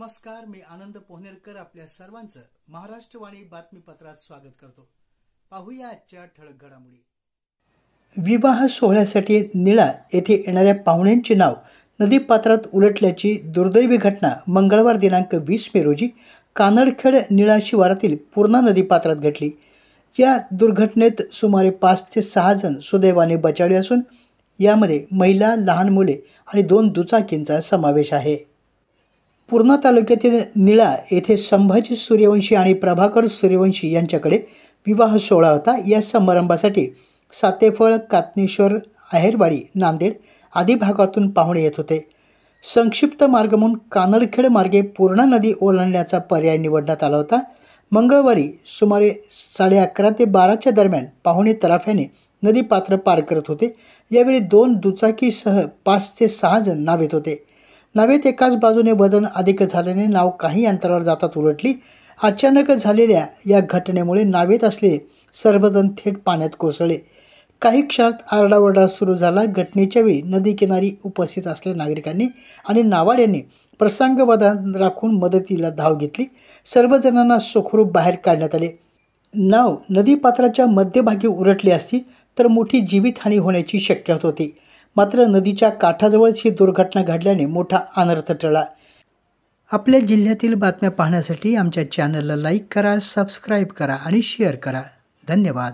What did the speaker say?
नमस्कार, मी आनंद पोहनेरकर आपल्या सर्वांचं महाराष्ट्रवाणी बातमीपत्रात स्वागत करतो. पाहूया आजच्या ठळक घडामोडी. विवाह सोहळ्यासाठी निळा येथे येणाऱ्या पाहुण्यांचे नाव नदीपात्रात उलटल्याची दुर्दैवी घटना मंगळवार दिनांक 20 मे रोजी कानडखेड निळा शिवारातील पूर्णा नदीपात्रात घडली. या दुर्घटनेत सुमारे 5 ते 6 जण सुदैवाने बचावले असून यामध्ये महिला, लहान मुले आणि 2 दुचाकींचा समावेश आहे. पूर्णा तालुक्यातील निळा येथे संभाजी सूर्यवंशी आणि प्रभाकर सूर्यवंशी यांच्याकडे विवाह सोहळा होता. या समारंभासाठी सातेफळ, कातनेश्वर, आहेरवाडी, नांदेड आदी भागातून पाहुणे येत होते. संक्षिप्त मार्ग म्हणून कानडखेड मार्गे पूर्णा नदी ओलांडण्याचा पर्याय निवडण्यात आला होता. मंगळवारी सुमारे 11:30 ते 12च्या दरम्यान पाहुणे तराफ्याने नदीपात्र पार करत होते. यावेळी 2 दुचाकीसह 5 ते 6 जण नावेत होते. नावेत एकाच बाजूने वजन अधिक झाल्याने नाव काही अंतरावर जातात उलटली. अचानक झालेल्या या घटनेमुळे नावेत असलेले सर्वजण थेट पाण्यात कोसळले. काही क्षणात आरडाओरडा सुरू झाला. घटनेच्या वेळी नदीकिनारी उपस्थित असलेल्या नागरिकांनी आणि नावाड्यांनी प्रसंगावधान राखून मदतीला धाव घेतली. सर्वजणांना सुखरूप बाहेर काढण्यात आले. नाव नदीपात्राच्या मध्यभागी उलटली असती तर मोठी जीवितहानी होण्याची शक्यता होती. मात्र नदीच्या काठाजवळच ही दुर्घटना घडल्याने मोठा अनर्थ टळला. आपल्या जिल्ह्यातील बातम्या पाहण्यासाठी आमच्या चॅनलला लाईक करा, सबस्क्राईब करा आणि शेअर करा. धन्यवाद.